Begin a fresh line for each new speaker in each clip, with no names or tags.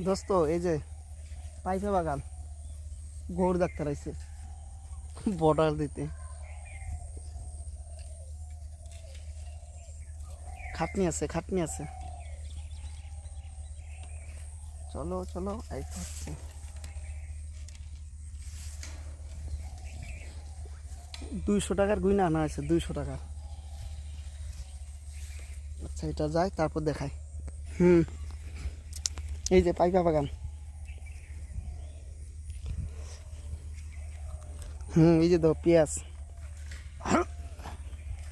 দোস্ত এই যে পাইপা বাগান গরু ডাক্তার আইছে বর্ডার দিতে। খাটনি আছে খাটনি আছে। চলো চলো এই তো হচ্ছে 200 টাকার গুইনা আনা আছে 200 টাকা। আচ্ছা এটা যায় তারপর দেখাই। এই যে পাইপা বাগান। এই যে দাও পেঁয়াজ।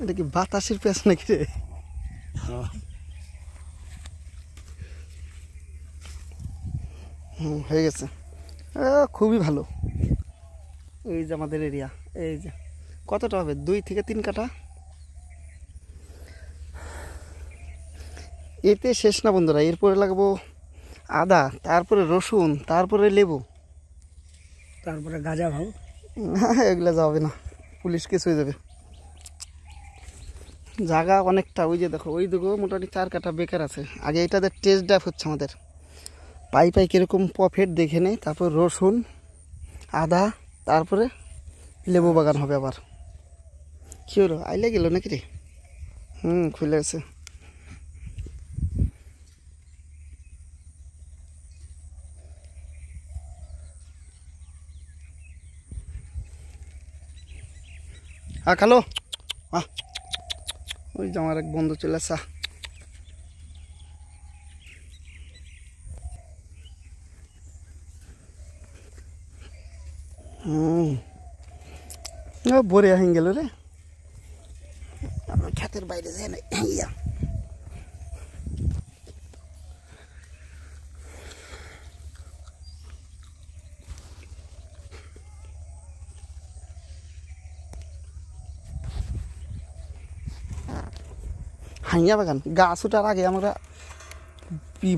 এটা কি বাতাসের পেঁয়াজ নাকি রে? হয়ে গেছে খুবই ভালো। এই যে আমাদের এরিয়া। এই যে কতটা হবে 2 থেকে 3 কাঠা। এতে শেষ না বন্ধুরা, এরপরে লাগবো আদা, তারপরে রসুন, তারপরে লেবু,
তারপরে গাঁজা ভাও।
এগুলো যাবে না, পুলিশ কেস হয়ে যাবে। জায়গা অনেকটা। ওই যে দেখো ওই দিকেও মোটামুটি 4 কাঠা বেকার আছে। আগে এটাদের টেস্ট ড্রাইভ হচ্ছে আমাদের। পাই পাই কীরকম প্রফিট দেখে নেই, তারপর রসুন, আদা, তারপরে লেবু বাগান হবে আবার। কী হলো আইলে গেল নাকি রে? খুলে আছে। খালো ওই যে আমার এক বন্ধু চলে আসা। বরে হয়ে গেল রে। আমরা ক্ষেতের বাইরে যাই না। হাইয়া বাগান গাছ ওঠার আগে আমরা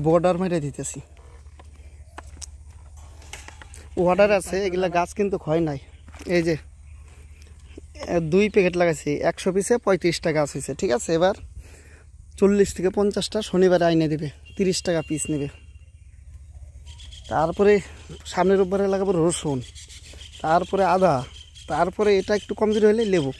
বর্ডার মেরে দিতেছি। ওয়াটার আছে, এগুলা গাছ কিন্তু ক্ষয় নাই। এই যে 2 প্যাকেট লাগাইছি, 100 পিসে 35টা গাছ হয়েছে। ঠিক আছে, এবার 40 থেকে 50টা শনিবারে আইনে দেবে, 30 টাকা পিস নেবে। তারপরে সামনের রোববারে লাগাবো রসুন, তারপরে আদা, তারপরে এটা একটু কমজোরি হলে লেবু।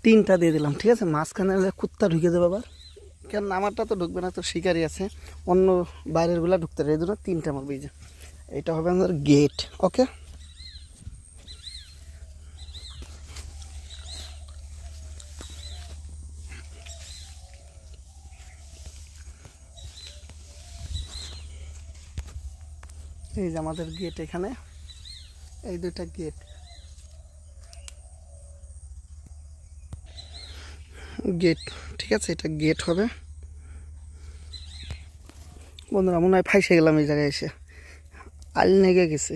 তিনটা দিয়ে দিলাম। ঠিক আছে, মাঝখানে কুত্তা ঢুকে যাবে আবার। কেন আমারটা তো ঢুকবে না, তো শিকারি আছে, অন্য বাইরের গুলা ঢুকতে পারে। এই জন্য 3টা আমার বীজ। এটা হবে আমাদের গেট। ওকে, এই যে আমাদের গেট। এখানে এই 2টা গেট। গেট ঠিক আছে, এটা গেট হবে। বন্ধুরা মনে হয় ফাইসে গেলাম এই জায়গায় এসে, আল নেগে গেছে।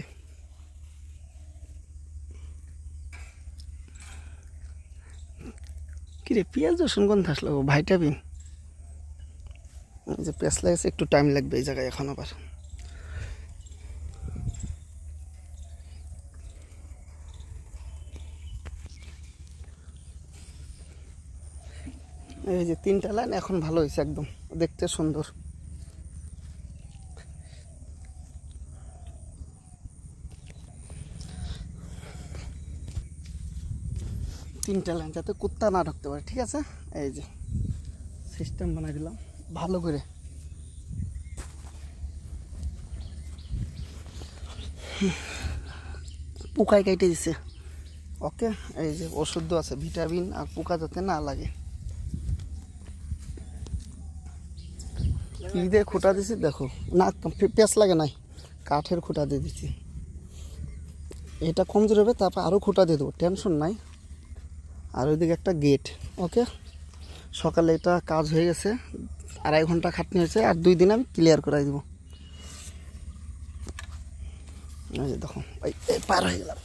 কিরে পেঁয়াজ রসুন গন্ধ আসলো ভাইটাবিন। যে পেঁয়াজ লাগেছে, একটু টাইম লাগবে এই জায়গায় এখন আবার। এই যে 3টা লাইন এখন ভালো হয়েছে, একদম দেখতে সুন্দর। তিনটা লাইন যাতে কুত্তা না ঢুকতে পারে। ঠিক আছে, এই যে সিস্টেম বানাই দিলাম ভালো করে। পোকায় কেটে দিছে। ওকে, এই যে ওষুধ আছে ভিটামিন, আর পোকা যাতে না লাগে। কি দিয়ে খুঁটা দিছি দেখো, না পেঁচ লাগে নাই, কাঠের খুঁটা দিয়ে দিচ্ছি। এটা কমজোর হবে, তারপর আরও খুঁটা দিয়ে দেবো, টেনশন নাই। আর ওইদিকে একটা গেট। ওকে, সকালে এটা কাজ হয়ে গেছে, 2.5 ঘন্টা খাটনি হয়েছে, আর 2 দিন আমি ক্লিয়ার করে দেবো। এই যে দেখো পার হয়ে গেলাম।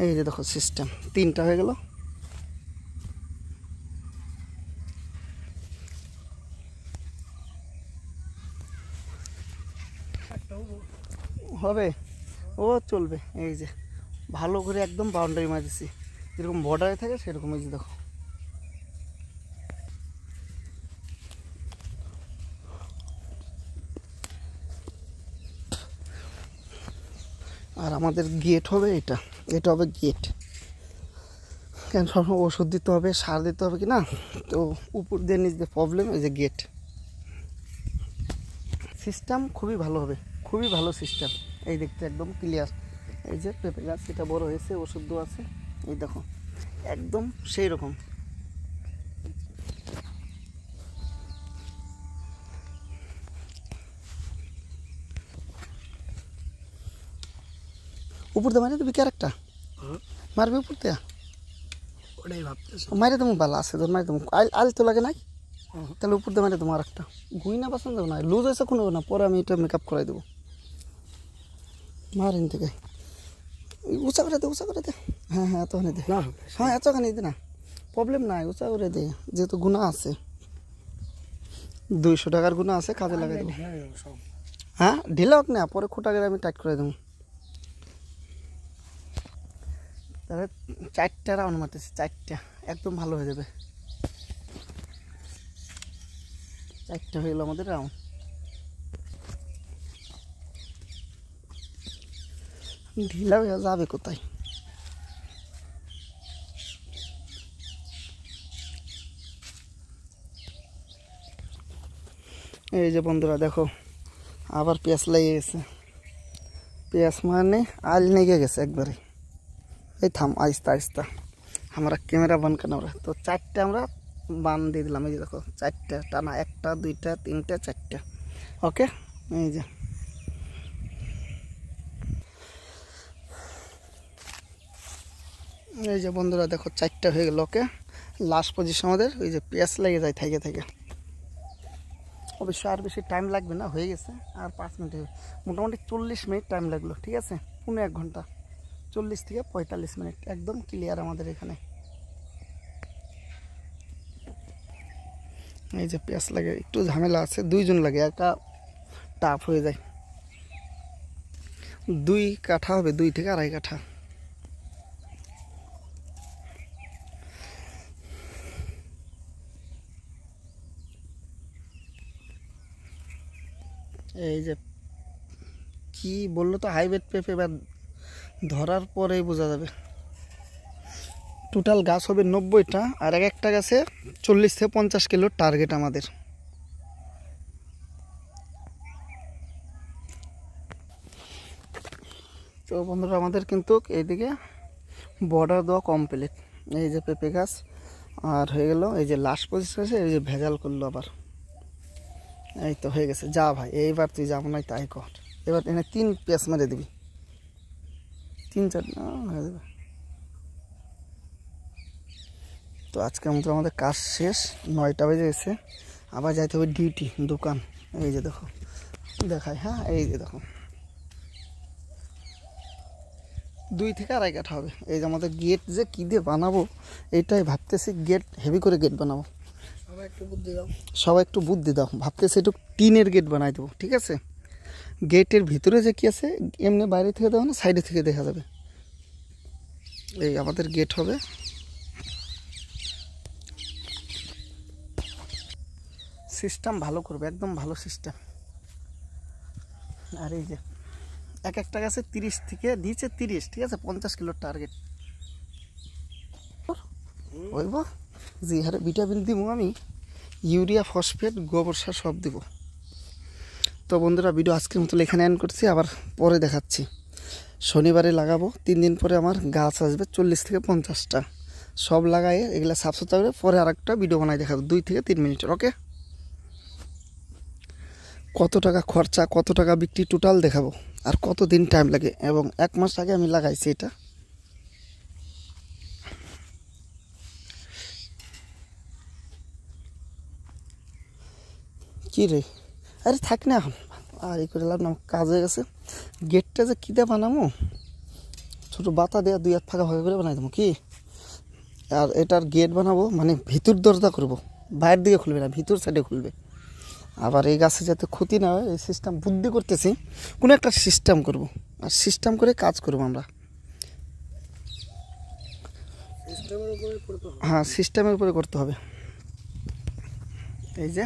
এই যে দেখো সিস্টেম 3টা হয়ে গেল। হবে, ও চলবে। এই যে ভালো করে একদম বাউন্ডারি মারছি, যেরকম বর্ডারে থাকে সেরকম। এই যে দেখো, আর আমাদের গেট হবে এটা, এটা হবে গেট। কেন সবসময় ওষুধ দিতে হবে, সার দিতে হবে কি না, তো উপর দিয়ে নিচ দিয়ে প্রবলেম। এই যে গেট সিস্টেম খুবই ভালো হবে, খুবই ভালো সিস্টেম। এই দেখতে একদম ক্লিয়ার। এই যে পেঁপে গাছ এটা বড় হয়েছে, ওষুধ দেওয়া আছে, এই দেখো একদম সেই রকম। উপর দিয়ে মারি দেবি কি আরেকটা মারবি উপর দিয়ে?
ওটাই ভাবতেছি।
মারি দেবো, ভালো আছে তোর, মারি দেবো। আল তো লাগে নাই, তাহলে উপর দিয়ে মারি দেবো আরেকটা। গুই না বাসন দেবো না, লুজ হয়েছে কোনো না, পরে আমি এটা মেকআপ করাই দেবো। মারিন থেকে উঁচা করে দে, উঁচা করে দে। হ্যাঁ হ্যাঁ, এতখানি দে, হ্যাঁ এতখানি দে না, প্রবলেম নাই, উঁচা করে দে, যেহেতু গুণা আছে, 200 টাকার গুণা আছে, কাজে লাগাই দেবো। হ্যাঁ ঢিলে হোক না, পরে খোটা করে আমি টাইট করে দেবো। তাহলে 4টা রাউন্ড মারতেছি, 4টা একদম ভালো হয়ে যাবে। 4টা হয়ে গেল আমাদের রাউন্ড। ঢিলা হয়ে যাবে কোথায়? এই যে বন্ধুরা দেখো, আবার পেঁয়াজ লেগে গেছে। পেঁয়াজ মানে আল নেগে গেছে একবারে। এই থাম, আস্তা আস্তা, আমরা ক্যামেরা বান কেন আমরা তো 4টা আমরা বান দিয়ে দিলাম। এই যে দেখো 4টা টানা, 1টা 2টা 3টা 4টা। ওকে, এই যে এই যে বন্ধুরা দেখো 4টা হয়ে গেল। ওকে, লাস্ট পজিশন আমাদের। ওই যে পেঁয়াজ লেগে যায় থেকে থেকে, অবশ্য আর বেশি টাইম লাগবে না, হয়ে গেছে। আর 5 মিনিট, মোটামুটি 40 মিনিট টাইম লাগলো, ঠিক আছে, 1.5 ঘন্টা, 40 থেকে 45 মিনিট একদম ক্লিয়ার আমাদের এখানে। এই যে পেঁয়াজ লাগে, একটু ঝামেলা আছে, 2 জন লাগে, একটা টাফ হয়ে যায়। 2 কাঠা হবে, 2 থেকে 2.5 কাঠা। এই যে কি বললো তো, হাইব্রিড পেঁপে, এবার ধরার পরেই বোঝা যাবে। টোটাল গাছ হবে 90টা, আর এক একটা গাছে 40 থেকে 50 কিলো টার্গেট আমাদের। তো বন্ধুরা আমাদের কিন্তু এইদিকে বর্ডার দেওয়া কমপ্লিট। এই যে পেঁপে গাছ আর হয়ে গেল। এই যে লাস্ট পজিশন আছে, এই যে ভেজাল করলো আবার। এই তো হয়ে গেছে, যা ভাই এইবার তুই যা মনে হয় তাই কর। এবার এনে 3 পেঁয়াজ মেরে দিবি, 3-4 হয়ে যাবে। তো আজকের মতো আমাদের কাজ শেষ, 9টা বেজে গেছে। আবার যাইতে হবে ডিউটি, দোকান। এই যে দেখো দেখাই, হ্যাঁ এই যে দেখো 2 থেকে 2.5 কাঠা হবে। এই যে আমাদের গেট যে কী দিয়ে বানাবো, এইটাই ভাবতেছি, গেট হেভি করে গেট বানাবো।
সবাই একটু বুদ্ধি দাও,
সবাই একটু বুদ্ধি দাও, ভাবতেছি একটু টিনের গেট বানাই দেবো, ঠিক আছে। গেটের ভিতরে যে কি আছে, এমনি বাইরে থেকে দেবো না, সাইডে থেকে দেখা যাবে। এই আমাদের গেট হবে। সিস্টেম ভালো করবে, একদম ভালো সিস্টেম। আর এই যে এক একটা গাছে 30 থেকে দিয়েছে 30, ঠিক আছে, 50 কিলোর টার্গেট হইব। যে হারে ভিটামিন দিব আমি, ইউরিয়া, ফসফেট, গোবর সার সব দিব। তো বন্ধুরা ভিডিও আজকের মতো এখানে এন্ড করছি, আবার পরে দেখাচ্ছি। শনিবারে লাগাবো, 3 দিন পরে আমার গাছ আসবে 40 থেকে 50টা। সব লাগাই এগুলা সাফ সুতরা করে পরে আরেকটা ভিডিও বানাই দেখাবো, 2 থেকে 3 মিনিটের। ওকে, কত টাকা খরচা, কত টাকা বিক্রি টোটাল দেখাবো, আর কত দিন টাইম লাগে, এবং 1 মাস আগে আমি লাগাইছি এটা। কি রে, আরে থাক না এখন, আর এই করে লাভ না, কাজ হয়ে গেছে। গেটটা যে কী দিয়ে বানাবো, ছোটো বাতা দেওয়া 2 হাত ফাঁকা ফাঁকা করে বানাই দেবো কি। আর এটার গেট বানাবো মানে ভিতর দরজা করব, বাইরের দিকে খুলবে না, ভিতর সাইডে খুলবে। আবার এই গাছে যাতে ক্ষতি না হয় এই সিস্টেম বুদ্ধি করতেছি, কোনো একটা সিস্টেম করব, আর সিস্টেম করে কাজ করব আমরা।
সিস্টেমের উপরে করতে হবে।
হ্যাঁ, সিস্টেমের উপরে করতে হবে। এই যে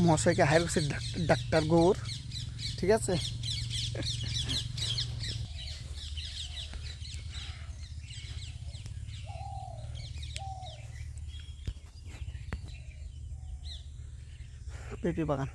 মশাইকে হায়ার করছে ডাক্তার গৌর, ঠিক আছে। পেঁপে বাগান।